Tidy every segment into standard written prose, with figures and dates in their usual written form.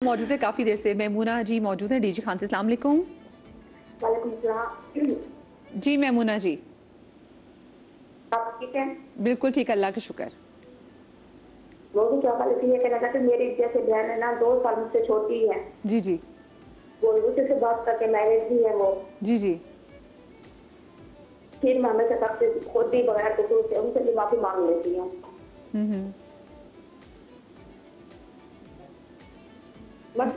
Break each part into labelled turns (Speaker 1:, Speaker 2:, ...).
Speaker 1: मौजूद है काफ़ी देर से। मैमूना जी मौजूद है डीजी खान से। अस्सलाम वालेकुम।
Speaker 2: वालेकुम सलाम।
Speaker 1: जी मैमूना जी,
Speaker 2: आप ठीक हैं?
Speaker 1: बिल्कुल ठीक, अल्लाह का शुक्र।
Speaker 2: वो भी क्या बात ये कहना चाहते मेरी जैसे बहन है ना 2 साल मुझसे छोटी है।
Speaker 1: जी जी
Speaker 2: वो दूसरे से बात करके मैरिज भी है वो।
Speaker 1: जी जी।
Speaker 2: फिर मैं हमेशा सबसे खुद ही बगैर कसूर से उनसे भी माफी मांग लेती हूँ। बस।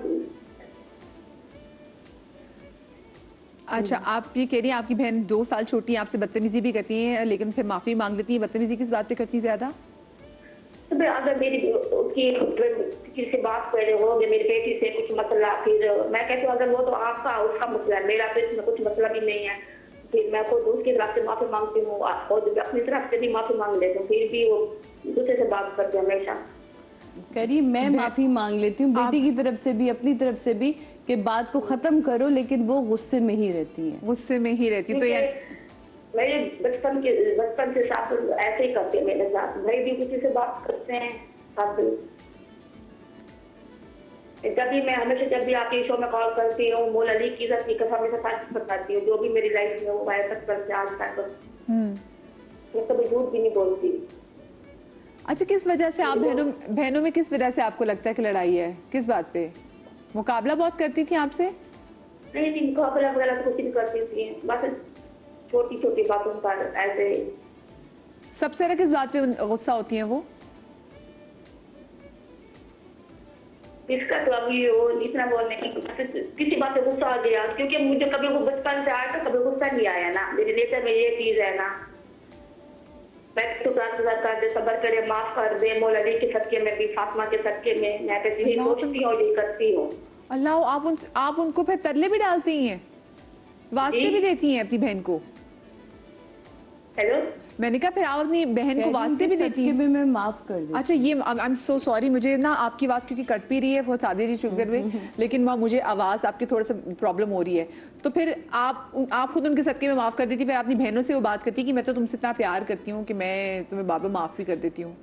Speaker 1: अच्छा, आप ये कह रही हैं आपकी बहन 2 साल छोटी है, आपसे बदतमीजी भी करती है लेकिन फिर माफी मांग लेती है। बदतमीजी किस बात पे करती है ज्यादा?
Speaker 2: तो अगर मेरी उसकी किसी से बात कर रहे हो मेरी बेटी से कुछ मसला, फिर मैं कहती हूँ अगर वो तो आपका उसका मसला है, मेरा तो इसमें कुछ मसला भी नहीं है। फिर मैं खुद उसकी तरफ से माफी मांगती हूँ और अपनी तरफ से भी माफी मांग लेती हूँ, फिर भी वो दूसरे से बात करते हैं हमेशा।
Speaker 3: करिए मैं माफी मांग लेती हूँ बेटी की तरफ से भी अपनी तरफ से भी कि बात को खत्म करो, लेकिन वो गुस्से में ही रहती है।
Speaker 1: गुस्से में ही रहती तो यार
Speaker 2: मेरे बचपन से साथ ऐसे ही करते हैं मेरे साथ। भाई भी किसी से बात करते हैं साथ भी। जब भी आपके शो में कॉल करती हूँ मोल अली की कसम हमेशा सच बताती हूँ, जो भी मेरी लाइफ में हुआ है बचपन से आज तक मैं कभी झूठ भी नहीं बोलती।
Speaker 1: अच्छा, किस वजह से आप बहनों में किस वजह से आपको लगता है कि लड़ाई है? किस बात पे? मुकाबला बहुत करती थी आपसे?
Speaker 2: नहीं, मुकाबला वगैरह तो कुछ नहीं करती थी, बस छोटी छोटी बातों पर ऐसे।
Speaker 1: सबसे ज्यादा किस बात पे गुस्सा होती हैं वो?
Speaker 2: इसका तो अभी वो इतना बोलने की किसी बात से गुस्सा आ गया, क्योंकि मुझे कभी वो बचपन से आज तक कभी गुस्सा नहीं आया ना, मेरे नेचर में ये चीज है ना। मैं तो कर दे, सब्र करे, माफ कर दे, मौलवी के सदके में भी, फातिमा के सदके में मैं तो यही सोचती हूँ, यही करती हूँ।
Speaker 1: अल्लाह, आप उनको फिर तरले भी डालती हैं, वास्ते भी देती हैं अपनी बहन को?
Speaker 2: हेलो,
Speaker 1: मैंने कहा फिर आप अपनी बहन को वास्ते भी देती हैं?
Speaker 3: मैं माफ कर दूं।
Speaker 1: अच्छा, ये आई एम सो सॉरी, मुझे ना आपकी आवाज़ क्योंकि कट भी रही है वो सादी जी शुगर में, लेकिन वहाँ मुझे आवाज़ आपकी थोड़ा सा प्रॉब्लम हो रही है। तो फिर आप खुद उनके सदके में माफ़ कर देती, फिर अपनी बहनों से वो बात करती कि मैं तो तुमसे इतना प्यार करती हूँ कि मैं तुम्हें बाबा माफ़ भी कर देती हूँ?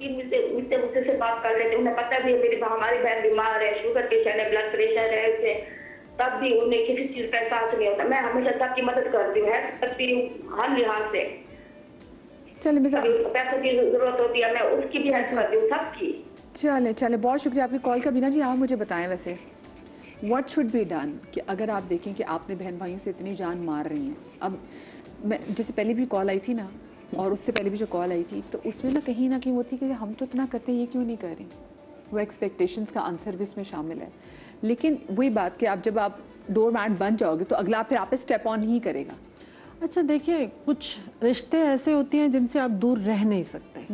Speaker 2: मुझसे से बात कर लेते, उन्हें पता भी है हमारी बहन बीमार है, शुगर पेशेंट है, ब्लड प्रेशर है उसे, तब भी उन्हें किसी चीज का एहसास नहीं होता। मैं हमेशा सबकी मदद करती हूँ, करती हूँ हर लिहाज से।
Speaker 1: चले,
Speaker 2: पैसों की जरूरत होती है, मैं उसकी भी हेल्प करती हूँ, सबकी।
Speaker 1: चले, बहुत शुक्रिया आपकी कॉल का। बीना जी, आप मुझे बताएं वैसे व्हाट शुड बी डन कि अगर आप देखें कि आपने बहन भाइयों से इतनी जान मार रही हैं। अब मैं जैसे पहले भी कॉल आई थी ना, और उससे पहले भी जो कॉल आई थी, तो उसमें ना कहीं वो थी कि हम तो इतना करते हैं, ये क्यों नहीं कर रही? वो एक्सपेक्टेशंस का आंसर भी इसमें शामिल है। लेकिन वही बात कि आप जब आप डोर मैट बन जाओगे तो अगला फिर आप पे स्टेप ऑन ही करेगा।
Speaker 4: अच्छा देखिए, कुछ रिश्ते ऐसे होते हैं जिनसे आप दूर रह नहीं सकते।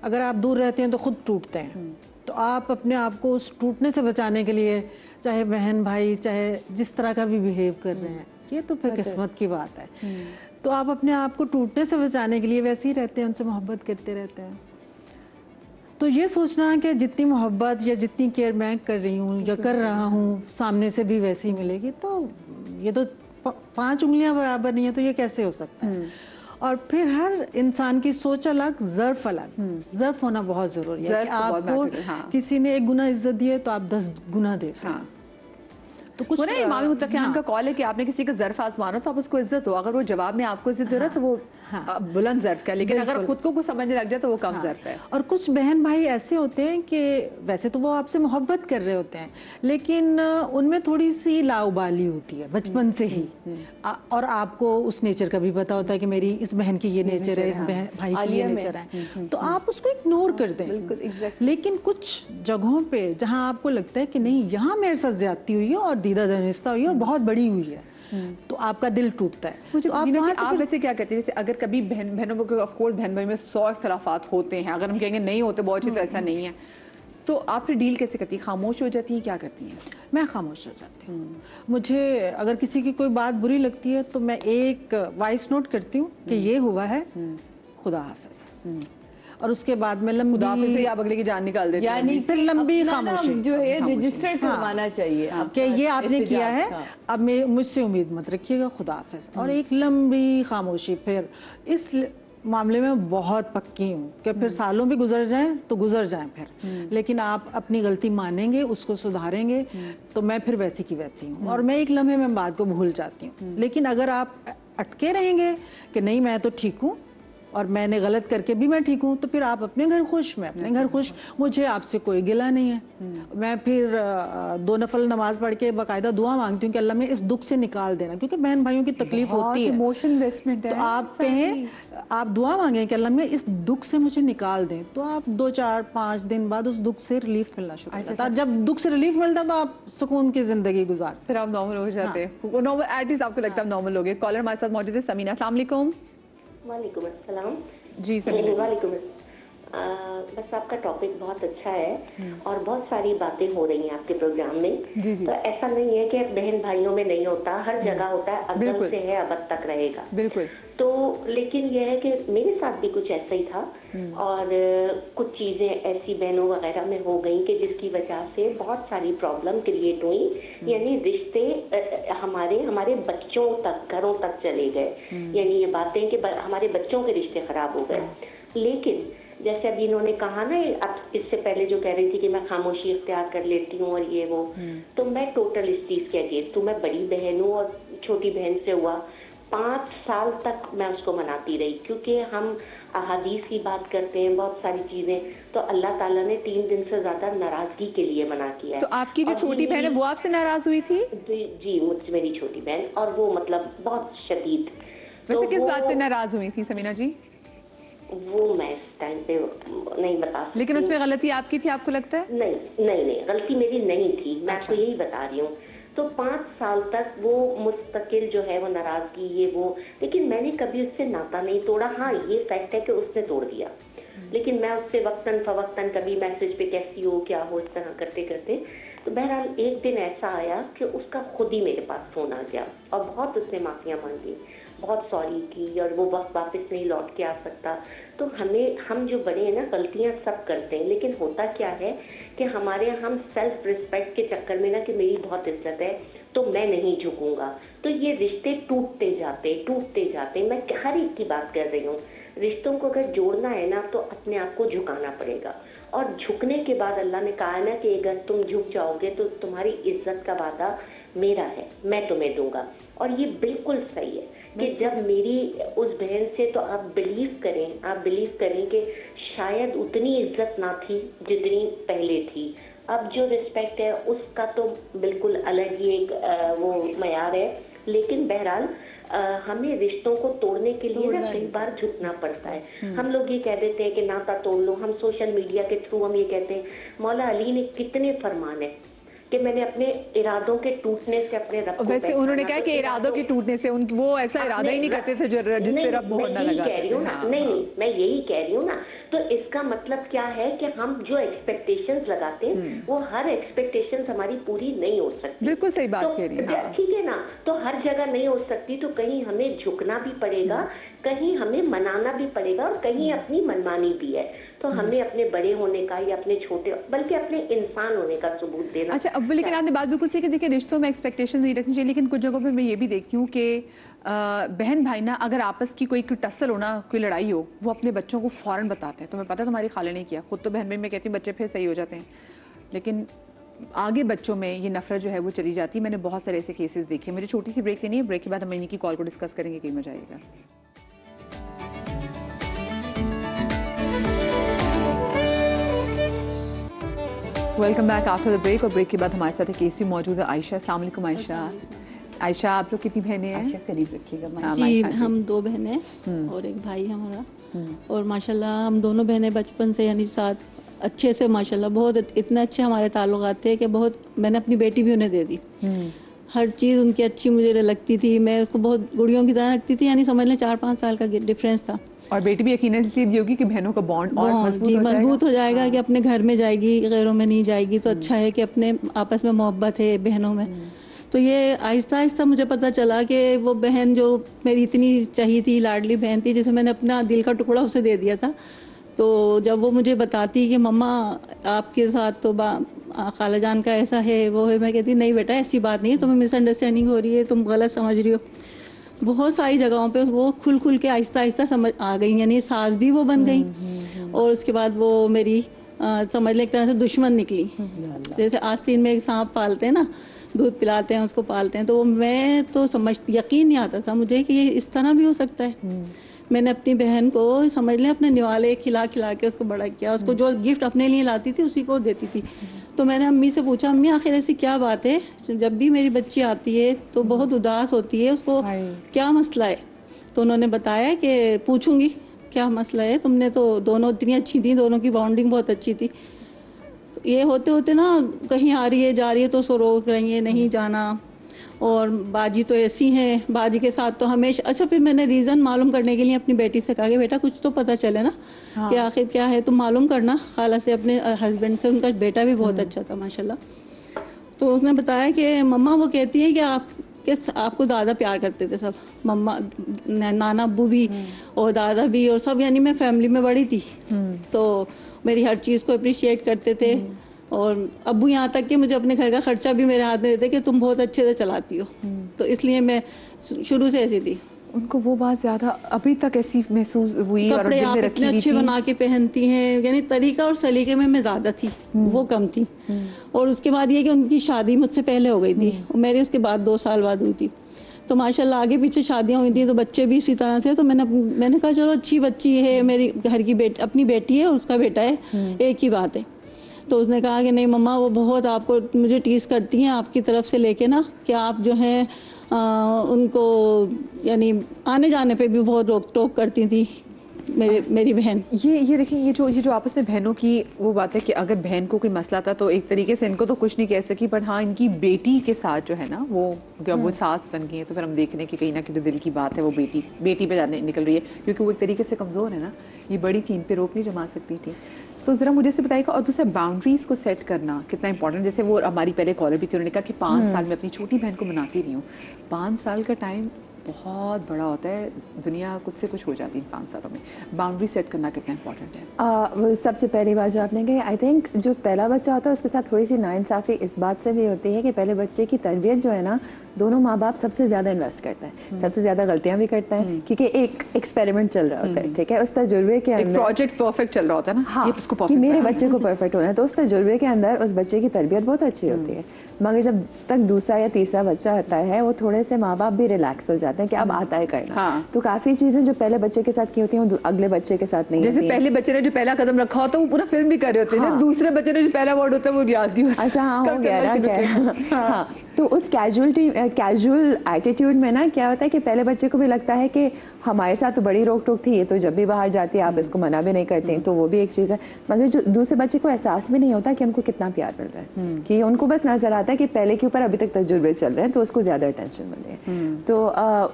Speaker 4: अगर आप दूर रहते हैं तो खुद टूटते हैं। तो आप अपने आप को उस टूटने से बचाने के लिए, चाहे बहन भाई चाहे जिस तरह का भी बिहेव कर रहे हैं, ये तो फिर किस्मत की बात है। तो आप अपने आप को टूटने से बचाने के लिए वैसे ही रहते हैं, उनसे मोहब्बत करते रहते हैं। तो ये सोचना है कि जितनी मोहब्बत या जितनी केयर मैं कर रही हूँ या कर रहा हूँ सामने से भी वैसी ही मिलेगी, तो ये तो 5 उंगलियां बराबर नहीं है, तो ये कैसे हो सकता है? और फिर हर इंसान की सोच अलग, ज़र्फ अलग। ज़र्फ होना बहुत ज़रूरी है कि आपको किसी ने 1 गुना इज्जत दी है तो आप 10 गुना देते हैं। तो कुछ
Speaker 1: ना इमाम मुत्तकियान का कॉल है कि आपने किसी का ज़र्फ आजमानो तो आप उसको इज्जत हो, अगर वो जवाब में आपको इज्जत दे रहा है तो वो बुलंद ज़र्फ का, लेकिन अगर खुद को कुछ समझने लग जाए तो वो कम ज़र्फ है।
Speaker 4: और कुछ बहन भाई ऐसे होते हैं कि वैसे तो वो आपसे मोहब्बत कर रहे होते हैं, लेकिन उनमें थोड़ी सी लाउबाली होती है बचपन से ही। और आपको उस नेचर का भी पता होता है कि मेरी इस बहन की ये नेचर है, इस भाई की ये नेचर है, तो आप उसको इग्नोर कर दें। लेकिन कुछ जगहों पे जहाँ आपको लगता है कि नहीं, यहाँ मेरे साथ ज्यादती हुई है और दीदा दनिस्ता हुई है और बहुत बड़ी हुई है, तो आपका दिल टूटता है।
Speaker 1: मुझे तो आप वैसे क्या कहते हैं, जैसे अगर कभी बहनों को, ऑफ कोर्स बहन भाई में 100 इख्तलाफात होते हैं, अगर हम कहेंगे नहीं होते बहुत अच्छी, तो ऐसा नहीं है, तो आप फिर डील कैसे करती हैं? खामोश हो जाती हैं, क्या करती हैं?
Speaker 4: मैं खामोश हो जाती हूँ। मुझे अगर किसी की कोई बात बुरी लगती है तो मैं एक वॉइस नोट करती हूँ कि ये हुआ है, खुदा हाफिज, और उसके बाद में लंबी
Speaker 1: से आप अगले की जान निकाल देते हैं,
Speaker 3: यानी
Speaker 4: फिर लंबी खामोशी
Speaker 3: जो है रजिस्टर करवाना चाहिए
Speaker 4: कि ये आपने किया है, अब मैं मुझसे उम्मीद मत रखिएगा, खुदा हाफिज, और एक लंबी खामोशी। फिर मामले में बहुत पक्की हूँ कि फिर सालों भी गुजर जाएं तो गुजर जाएं फिर, लेकिन आप अपनी गलती मानेंगे, उसको सुधारेंगे, तो मैं फिर वैसी की वैसी हूँ और मैं एक लम्हे में बात को भूल जाती हूँ। लेकिन अगर आप अटके रहेंगे कि नहीं मैं तो ठीक हूँ और मैंने गलत करके भी मैं ठीक हूँ, तो फिर आप अपने घर खुश, मैं अपने घर खुश, मुझे आपसे कोई गिला नहीं है। मैं फिर 2 नफल नमाज पढ़ के बाकायदा दुआ मांगती हूँ कि अल्लाह में इस दुख से निकाल देना, क्योंकि बहन भाइयों की तकलीफ होती है,
Speaker 1: इमोशन इन्वेस्टमेंट है।
Speaker 4: तो आप कहें, आप दुआ मांगें कि अल्लाह में इस दुख से मुझे निकाल दें, तो आप 2, 4, 5 दिन बाद उस दुख से रिलीफ मिलना शुरू हो जाता है। जब दुख से रिलीफ मिलता है तो आप सुकून की जिंदगी गुजार,
Speaker 1: फिर आप नॉर्मल हो जाते हैं। वो नॉर्मल एटलीस्ट आपको लगता है नॉर्मल हो गए। कॉलर हमारे साथ मौजूद है समीना। अस्सलाम वालेकुम।
Speaker 2: वालेकुम अस्सलाम।
Speaker 1: जी समीना।
Speaker 2: वालेकुम। बस आपका टॉपिक बहुत अच्छा है और बहुत सारी बातें हो रही हैं आपके प्रोग्राम में।
Speaker 1: जी।
Speaker 2: तो ऐसा नहीं है कि बहन भाइयों में नहीं होता, हर जगह होता है, अव्वल से है अब तक रहेगा।
Speaker 1: बिल्कुल।
Speaker 2: तो लेकिन यह है कि मेरे साथ भी कुछ ऐसा ही था और कुछ चीजें ऐसी बहनों वगैरह में हो गई कि जिसकी वजह से बहुत सारी प्रॉब्लम क्रिएट हुई, यानी रिश्ते हमारे बच्चों तक, घरों तक चले गए। यानी ये बातें कि हमारे बच्चों के रिश्ते खराब हो गए। लेकिन जैसे अभी इन्होंने कहा ना, अब इससे पहले जो कह रही थी कि मैं खामोशी इख्तियार कर लेती हूँ और ये वो, तो मैं टोटल इस चीज के अगेंस्ट हूँ। मैं बड़ी बहन हूँ और छोटी बहन से हुआ 5 साल तक मैं उसको मनाती रही, क्योंकि हम अहादीस की बात करते हैं, बहुत सारी चीजें, तो अल्लाह ताला ने 3 दिन से ज्यादा नाराजगी के लिए मना किया है।
Speaker 1: तो आपकी जो छोटी बहन है वो आपसे नाराज हुई थी?
Speaker 2: जी, मुझसे मेरी छोटी बहन, और वो मतलब बहुत शदीद।
Speaker 1: वैसे किस बात पे नाराज हुई थी समीना जी?
Speaker 2: वो मैं इस टाइम पे नहीं बता सकती।
Speaker 1: लेकिन उसमें गलती आपकी थी, आपको लगता है?
Speaker 2: नहीं, गलती मेरी नहीं थी, मैं आपको यही बता रही हूँ। तो 5 साल तक वो मुस्तकिल जो है वो नाराजगी ये वो, लेकिन मैंने कभी उससे नाता नहीं तोड़ा। हाँ, ये फैक्ट है कि उसने तोड़ दिया, लेकिन मैं उससे वक्तन फवक्तन कभी मैसेज पे कैसी हो, क्या हो, इस तरह करते करते, तो बहरहाल एक दिन ऐसा आया कि उसका खुद ही मेरे पास फोन आ गया और बहुत उसने माफियां मांगी, बहुत सॉरी की, और वो वक्त वापस नहीं लौट के आ सकता। तो हम जो बड़े हैं ना, गलतियां सब करते हैं, लेकिन होता क्या है कि हम सेल्फ रिस्पेक्ट के चक्कर में ना, कि मेरी बहुत इज्जत है तो मैं नहीं झुकूंगा, तो ये रिश्ते टूटते जाते। मैं हर एक की बात कर रही हूँ। रिश्तों को अगर जोड़ना है ना, तो अपने आप को झुकाना पड़ेगा, और झुकने के बाद अल्लाह ने कहा है ना कि अगर तुम झुक जाओगे तो तुम्हारी इज्जत का वादा मेरा है, मैं तुम्हें दूंगा। और ये बिल्कुल सही है कि जब मेरी उस बहन से, तो आप बिलीव करें कि शायद उतनी इज्जत ना थी जितनी पहले थी। अब जो रिस्पेक्ट है उसका तो बिल्कुल अलग ही एक वो मयार है। लेकिन बहरहाल हमें रिश्तों को तोड़ने के लिए ना कई बार झुकना पड़ता है। हम लोग ये कह देते हैं कि नाता तोड़ लो, हम सोशल मीडिया के थ्रू हम ये कहते हैं। मौला अली ने कितने फरमान है कि मैंने अपने इरादों के टूटने से अपने रब को,
Speaker 1: वैसे उन्होंने कहा कि इरादों के टूटने से वो ऐसा इरादा ही नहीं करते थे जिस पे रब मोहर ना लगाते थे।
Speaker 2: नहीं, मैं यही कह रही हूँ ना। तो इसका मतलब क्या है कि हम जो एक्सपेक्टेशंस लगाते हैं वो हर एक्सपेक्टेशंस हमारी पूरी नहीं हो सकती।
Speaker 1: बिल्कुल सही बात कह रही है।
Speaker 2: ठीक है ना, तो हर जगह नहीं हो सकती, तो कहीं हमें झुकना भी पड़ेगा, कहीं हमें मनाना भी पड़ेगा, और कहीं अपनी मनमानी भी है। तो हमें अपने बड़े होने का या अपने छोटे, बल्कि अपने इंसान होने का सबूत देना।
Speaker 1: अच्छा, अब लेकिन आपने बात बिल्कुल सही कि देखिए रिश्तों में एक्सपेक्टेशन नहीं रखनी चाहिए, लेकिन कुछ जगहों पे मैं ये भी देखती हूँ कि बहन भाई ना, अगर आपस की कोई टसल हो ना, कोई लड़ाई हो, वो अपने बच्चों को फौरन बताते हैं। तुम्हें पता है तुम्हारी खाले ने किया, खुद तो बहन भाई में कहती हूँ बच्चे फिर सही हो जाते हैं, लेकिन आगे बच्चों में ये नफरत जो है वो चली जाती है। मैंने बहुत सारे ऐसे केसेस देखे। मुझे छोटी सी ब्रेक लेनी है, ब्रेक के बाद हम इन्हीं की कॉल को डिस्कस करेंगे, कहीं मजा आएगा। Welcome back after the break. और ब्रेक के बाद हमारे साथ एक केस भी मौजूद है, आयशा। अस्सलाम वालेकुम आयशा। आयशा, आप लोग कितनी बहनें हैं?
Speaker 5: आयशा करीब रखिएगा।
Speaker 3: जी, हम 2 बहनें और एक भाई है हमारा। और माशाल्लाह हम दोनों बहनें बचपन से यानी साथ अच्छे से माशाल्लाह बहुत इतने अच्छे हमारे ताल्लुकात थे कि बहुत, मैंने अपनी बेटी भी उन्हें दे दी। हर चीज़ उनकी अच्छी मुझे लगती थी, मैं उसको बहुत गुड़ियों की तरह रखती थी, यानी समझ लें 4-5 साल का डिफरेंस था।
Speaker 1: और बेटी भी यकीनन इसलिए दी होगी कि बहनों का बॉन्ड और
Speaker 3: मजबूत हो जाएगा कि अपने घर में जाएगी, गैरों में नहीं जाएगी, तो अच्छा है कि अपने आपस में मोहब्बत है बहनों में। तो ये आहिस्ता आहिस्ता मुझे पता चला कि वो बहन जो मेरी इतनी चाहिए थी, लाडली बहन थी, जिसे मैंने अपना दिल का टुकड़ा उसे दे दिया था, तो जब वो मुझे बताती कि मम्मा आपके साथ तो खाला जान का ऐसा है वो है, मैं कहती नहीं बेटा ऐसी बात नहीं है, तुम्हें मिसअंडरस्टैंडिंग हो रही है, तुम गलत समझ रही हो। बहुत सारी जगहों पे वो खुल खुल के आहिस्ता आहिस्ता समझ आ गई, यानी सास भी वो बन गई और उसके बाद वो मेरी समझ लें एक तरह से दुश्मन निकली। जैसे आस्तीन में एक सांप पालते हैं ना, दूध पिलाते हैं उसको, पालते हैं, तो वो मैं तो समझ यकीन नहीं आता था मुझे कि ये इस तरह भी हो सकता है। मैंने अपनी बहन को समझ लें अपने निवाले खिला खिला के उसको बड़ा किया, उसको जो गिफ्ट अपने लिए लाती थी उसी को देती थी। तो मैंने अम्मी से पूछा, अम्मी आखिर ऐसी क्या बात है, जब भी मेरी बच्ची आती है तो बहुत उदास होती है, उसको क्या मसला है? तो उन्होंने बताया कि पूछूंगी क्या मसला है, तुमने तो दोनों इतनी अच्छी थी, दोनों की बॉन्डिंग बहुत अच्छी थी। तो ये होते होते ना कहीं आ रही है जा रही है तो उसको रोक रही है नहीं जाना, और बाजी तो ऐसी हैं, बाजी के साथ तो हमेशा। अच्छा, फिर मैंने रीज़न मालूम करने के लिए अपनी बेटी से कहा कि बेटा कुछ तो पता चले ना, कि आखिर क्या है, तुम मालूम करना खाला से, अपने हस्बैंड से। उनका बेटा भी बहुत अच्छा था माशाल्लाह। तो उसने बताया कि मम्मा वो कहती है कि आपको ज़्यादा प्यार करते थे सब, मम्मा नाना अब्बू भी और दादा भी और सब, यानी मैं फैमिली में बड़ी थी तो मेरी हर चीज़ को अप्रिशिएट करते थे। और अब्बू यहाँ तक कि मुझे अपने घर का खर्चा भी मेरे हाथ में देते कि तुम बहुत अच्छे से चलाती हो, तो इसलिए मैं शुरू से ऐसी थी।
Speaker 1: उनको वो बात ज़्यादा अभी तक ऐसी महसूस हुई?
Speaker 3: कपड़े आप इतने अच्छे बना के पहनती हैं, यानी तरीका और सलीके में मैं ज़्यादा थी, वो कम थी। और उसके बाद ये कि उनकी शादी मुझसे पहले हो गई थी, मेरी उसके बाद 2 साल बाद हुई थी। तो माशाल्लाह आगे पीछे शादियाँ हुई थी तो बच्चे भी इसी तरह थे। तो मैंने कहा चलो अच्छी बच्ची है, मेरी घर की अपनी बेटी है और उसका बेटा है, एक ही बात है। तो उसने कहा कि नहीं मम्मा, वो बहुत आपको मुझे टीज़ करती हैं आपकी तरफ से लेके ना, कि आप जो हैं उनको यानी आने जाने पे भी बहुत रोक टोक करती थी मेरी बहन।
Speaker 1: ये देखिए, ये जो आपस में बहनों की वो बात है कि अगर बहन को कोई मसला था तो एक तरीके से इनको तो कुछ नहीं कह सकी, पर हाँ इनकी बेटी के साथ जो है ना वो जब वो सास बन गई है तो फिर हम देख रहे हैं कि कहीं ना कहीं जो दिल की बात है वो बेटी पे जाने निकल रही है, क्योंकि वो एक तरीके से कमज़ोर है ना, ये बड़ी थी, इन पे रोक नहीं जमा सकती थी। तो ज़रा मुझे से बताइएगा, और दूसरा बाउंड्रीज़ को सेट करना कितना इंपॉर्टेंट। जैसे वो हमारी पहले कॉलर भी थी, उन्होंने कहा कि 5 साल में अपनी छोटी बहन को मनाती रही हूँ। 5 साल का टाइम बहुत बड़ा होता है, दुनिया कुछ से कुछ हो जाती है 5 सालों में। बाउंड्री सेट करना कितना इंपॉर्टेंट है?
Speaker 5: वो सबसे पहली बात जो आपने कही, आई थिंक जो पहला बच्चा होता है उसके साथ थोड़ी सी नाइंसाफ़ी इस बात से भी होती है कि पहले बच्चे की तरबियत जो है ना, दोनों माँ बाप सबसे ज़्यादा इन्वेस्ट करते हैं, सबसे ज़्यादा गलतियाँ भी करते हैं, क्योंकि एक एक्सपेरिमेंट चल रहा होता है, ठीक है, उस तजुर्बे के अंदर
Speaker 1: प्रोजेक्ट परफेक्ट चल रहा होता है ना,
Speaker 5: हाँ, कि मेरे बच्चे को परफेक्ट होना है, तो उस तजुर्बे के अंदर उस बच्चे की तरबियत बहुत अच्छी होती है। मगर जब तक दूसरा या तीसरा बच्चा आता है, वो थोड़े से माँ बाप भी रिलैक्स हो जाते हैं कि अब आता है करना।
Speaker 1: हाँ।
Speaker 5: तो काफ़ी चीज़ें जो पहले बच्चे के साथ की होती हैं वो अगले बच्चे के साथ नहीं
Speaker 1: जैसे
Speaker 5: होती हैं।
Speaker 1: पहले बच्चे ने जो पहला कदम रखा होता है वो पूरा फिल्म भी कर रहे होते हैं ना, दूसरे बच्चे ने जो पहला वर्ड होता है वो याद नहीं होता।
Speaker 5: अच्छा, हाँ, हो गया ना। हाँ, तो उस कैजुअल एटीट्यूड में ना क्या होता है कि पहले बच्चे को भी लगता है कि हमारे साथ तो बड़ी रोक टोक थी, ये तो जब भी बाहर जाती है आप इसको मना भी नहीं करते, तो वो भी एक चीज़ है। मगर जो दूसरे बच्चे को एहसास भी नहीं होता कि उनको कितना प्यार मिल रहा है, कि उनको बस नजर आता है कि पहले के ऊपर अभी तक तजुर्बे चल रहे हैं तो उसको ज़्यादा अटेंशन मिल रही है। तो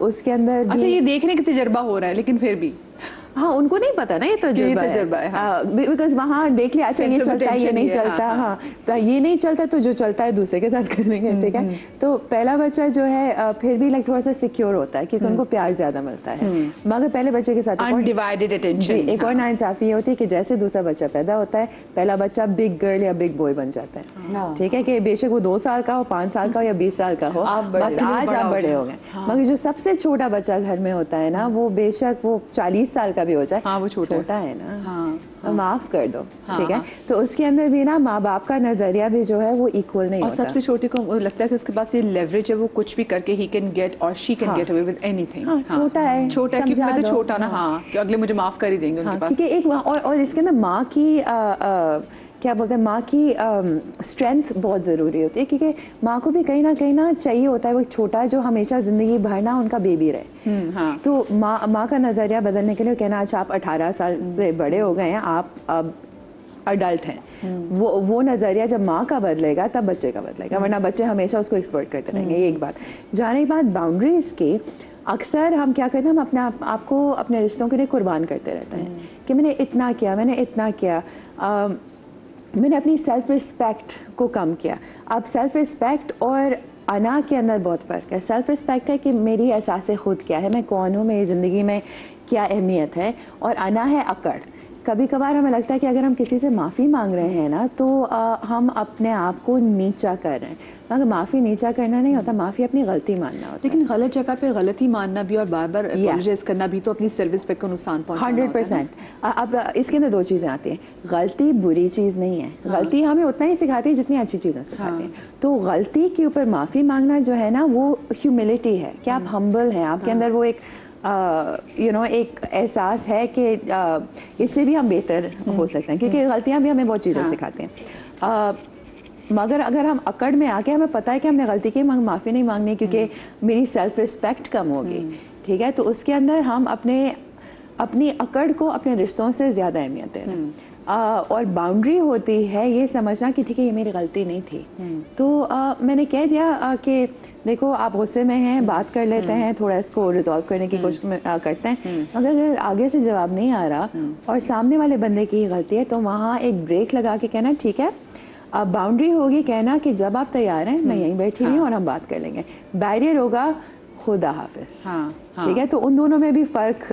Speaker 5: उसके अंदर
Speaker 1: अच्छा, ये देखने का तजर्बा हो रहा है, लेकिन फिर भी
Speaker 5: हाँ उनको नहीं पता ना ये तजुर्बा है, हाँ, बिकॉज वहाँ देख लिया अच्छा ये चलता है ये नहीं चलता, हाँ तो ये नहीं चलता तो जो चलता है दूसरे के साथ करेंगे, ठीक है। तो पहला बच्चा जो है फिर भी लाइक थोड़ा सा सिक्योर होता है क्योंकि उनको प्यार ज्यादा मिलता है। मगर पहले बच्चे के साथ
Speaker 1: अनडिवाइडेड अटेंशन,
Speaker 5: एक और नाइंसाफी ये होती है कि जैसे दूसरा बच्चा पैदा होता है, पहला बच्चा बिग गर्ल या बिग बॉय बन जाता है, ठीक है, कि बेशक वो 2 साल का हो, 5 साल का हो या 20 साल का हो, बस आज आप बड़े हो गए। मगर जो सबसे छोटा बच्चा घर में होता है ना, वो बेशक वो 40 साल का भी हो जाए,
Speaker 1: हाँ, वो छोटा
Speaker 5: है ना,
Speaker 1: हाँ,
Speaker 5: माफ कर दो, ठीक है। तो उसके अंदर भी ना माँ बाप का नजरिया भी जो है वो इक्वल नहीं
Speaker 1: और
Speaker 5: होता।
Speaker 1: सबसे छोटे को लगता है कि उसके पास ये लेवरेज है, वो कुछ भी करके ही कैन गेट और she can get away with anything.
Speaker 5: छोटा है,
Speaker 1: छोटा है क्योंकि मैं तो छोटा ना, हाँ, कि अगले मुझे माफ कर ही देंगे उनके पास।
Speaker 5: क्योंकि एक और इसके अंदर माँ की क्या बोलते हैं, माँ की स्ट्रेंथ बहुत ज़रूरी होती है, क्योंकि माँ को भी कहीं ना चाहिए होता है वो छोटा जो हमेशा ज़िंदगी भर ना उनका बेबी रहे।
Speaker 1: हाँ।
Speaker 5: तो माँ का नज़रिया बदलने के लिए कहना अच्छा आप 18 साल से बड़े हो गए हैं, आप अब अडल्ट हैं, वो नज़रिया जब माँ का बदलेगा तब बच्चे का बदलेगा, वरना बच्चे हमेशा उसको एक्सप्लॉइट करते रहेंगे। ये एक बात। जाने के बाद बाउंड्रीज़ की अक्सर हम क्या करते हैं, हम अपने आपको अपने रिश्तों के लिए कुर्बान करते रहते हैं कि मैंने इतना किया, मैंने इतना किया, मैंने अपनी सेल्फ रिस्पेक्ट को कम किया। अब सेल्फ रिस्पेक्ट और अना के अंदर बहुत फ़र्क है। सेल्फ रिस्पेक्ट है कि मेरी एहसास खुद क्या है, मैं कौन हूँ, मेरी ज़िंदगी में क्या अहमियत है, और अना है अकड़ कभी कभार हमें लगता है कि अगर हम किसी से माफ़ी मांग रहे हैं ना तो हम अपने आप को नीचा कर रहे हैं, मगर माफ़ी नीचा करना नहीं होता, माफ़ी अपनी गलती मानना होता है।
Speaker 1: लेकिन गलत जगह पे गलती मानना भी और बार बार अपॉलोजाइज करना भी तो अपनी सेल्फ रिस्पेक्ट को नुकसान पहुंचाना
Speaker 5: 100%। अब इसके अंदर दो चीज़ें आती हैं। गलती बुरी चीज़ नहीं है, गलती हमें उतना ही सिखाती है जितनी अच्छी चीज़ें सिखाती हैं। तो गलती के ऊपर माफ़ी मांगना जो है ना वो ह्यूमिलिटी है कि आप हम्बल हैं, आपके अंदर वो एक एक एहसास है कि इससे भी हम बेहतर हो सकते हैं, क्योंकि गलतियां भी हमें बहुत चीज़ें सिखाती हैं। मगर अगर हम अकड़ में आके हमें पता है कि हमने गलती की, माफ़ी नहीं मांगनी क्योंकि मेरी सेल्फ रिस्पेक्ट कम होगी, ठीक है, तो उसके अंदर हम अपनी अकड़ को अपने रिश्तों से ज़्यादा अहमियत दे रहे हैं। और बाउंड्री होती है ये समझना कि ठीक है ये मेरी गलती नहीं थी, तो मैंने कह दिया कि देखो आप गुस्से में हैं, बात कर लेते हैं, थोड़ा इसको रिजॉल्व करने की कोशिश करते हैं, मगर अगर आगे से जवाब नहीं आ रहा और सामने वाले बंदे की गलती है तो वहाँ एक ब्रेक लगा के कहना ठीक है, अब बाउंड्री होगी, कहना कि जब आप तैयार हैं मैं यहीं बैठी हुई हूँ और हम बात कर लेंगे। बैरियर होगा खुदा हाफिज, ठीक है, तो उन दोनों में भी फ़र्क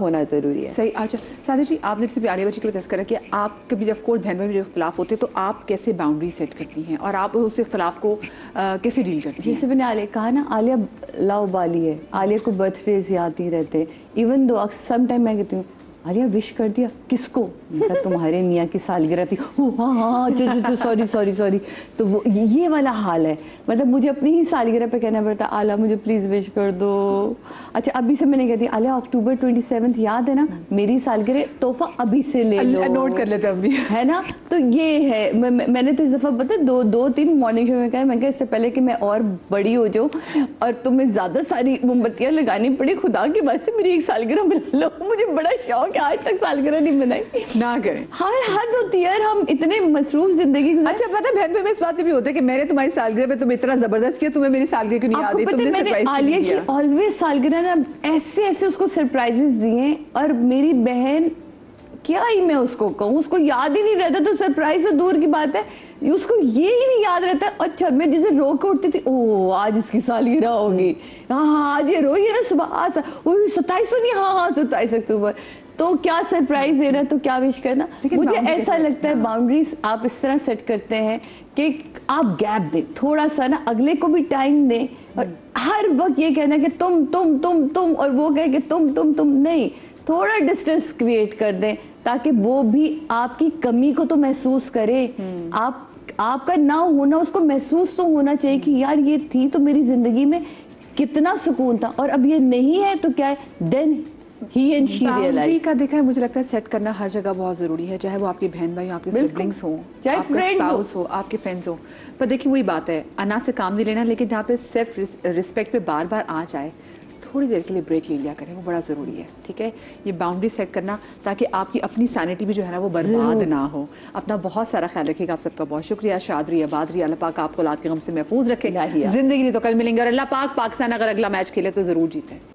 Speaker 5: होना ज़रूरी है।
Speaker 1: सही। अच्छा सादिया जी, आपने जैसे भी आलिया बच्ची को तस्करा किया, आप कभी जब कोर्स बहन में जो इख्तलाफ होते हैं तो आप कैसे बाउंड्री सेट करती हैं और आप उस इख्तलाफ को कैसे डील करती हैं?
Speaker 6: जैसे मैंने आलिया कहा ना, आलिया लाउबाली है, आलिया को बर्थडेज याद नहीं रहते, इवन दो सम टाइम मैं कहती हूँ आलिया विश कर दिया किसको, तुम्हारे मियाँ की सालगिरह थी, हाँ हाँ अच्छा सॉरी, तो वो ये वाला हाल है। मतलब मुझे अपनी ही सालगिरह पे कहना पड़ता आलिया मुझे प्लीज़ विश कर दो। अच्छा अभी से मैंने कहती आलिया अक्टूबर 27 याद है ना, मेरी सालगिरह, तोहफा अभी से ले लो,
Speaker 1: नोट कर लेते अभी,
Speaker 6: है ना। तो ये है, मैंने तो इस दफ़ा पता दो तीन मॉर्निंग शो में कहा, मैं इससे पहले कि मैं और बड़ी हो जाऊँ और तुम्हें ज़्यादा सारी मोमबत्तियाँ लगानी पड़ी, खुदा के वास्ते मेरी एक सालगिरह बना लो, मुझे बड़ा शौक कि आज तक सालगिरह नहीं बनाई
Speaker 1: ना करें।
Speaker 6: हर हद होती है यार, हम इतने मसरूफ जिंदगी गुजार।
Speaker 1: अच्छा पता है बहन में इस बात भी होता है कि मैंने तुम्हारी सालगिरह पे तुम्हें इतना जबरदस्त किया, तुम्हें मेरी सालगिरह क्यों नहीं याद आई, तुमने सरप्राइज
Speaker 6: आलिया की ऑलवेज सालगिरह ना ऐसे उसको सरप्राइजेस दिए, और मेरी बहन क्या ही मैं उसको कहूँ, उसको याद ही नहीं रहता, तो सरप्राइज तो दूर की बात है, उसको ये ही नहीं याद रहता। अच्छा मैं जिसे रो के उठती थी, ओह आज इसकी सालगिरह होगी, हाँ आज ये रोई है ना सुबह, 27 तो नहीं, हाँ 27 अक्टूबर, तो क्या सरप्राइज देना, तो क्या विश करना। मुझे ऐसा लगता है बाउंड्रीज आप इस तरह सेट करते हैं कि आप गैप दें थोड़ा सा ना, अगले को भी टाइम दें, और हर वक्त ये कहना कि तुम और वो कहे कि तुम नहीं, थोड़ा डिस्टेंस क्रिएट कर दें ताकि वो भी आपकी कमी को तो महसूस करे। आपका ना होना उसको महसूस तो होना चाहिए कि यार ये थी तो मेरी जिंदगी में कितना सुकून था, और अब ये नहीं है तो क्या है, then he and she
Speaker 1: boundary का देखा है, मुझे लगता है सेट करना हर जगह बहुत ज़रूरी है, चाहे वो आपके बहन भाई, आपके सिबलिंग्स हो,
Speaker 6: चाहे
Speaker 1: फ्रेंड्स हो, आपके फ्रेंड्स हो। पर देखिए वही बात है, अना से काम नहीं लेना, लेकिन जहाँ पे सेल्फ रिस्पेक्ट पे बार बार आ जाए, थोड़ी देर के लिए ब्रेक ले लिया करें, वो बड़ा ज़रूरी है, ठीक है। ये बाउंड्री सेट करना ताकि आपकी अपनी सैनिटी भी जो है ना वो बर्बाद ना हो। अपना बहुत सारा ख्याल रखिएगा। आप सबका बहुत शुक्रिया। शाद रही, आबाद रही, अल्लाह पाक आपको औलाद के गम से महफूज रखे, ज़िंदगी नहीं तो कल मिलेंगे, और अल्लाह पाक पाकिस्तान अगर अगला मैच खेले तो ज़रूर जीते।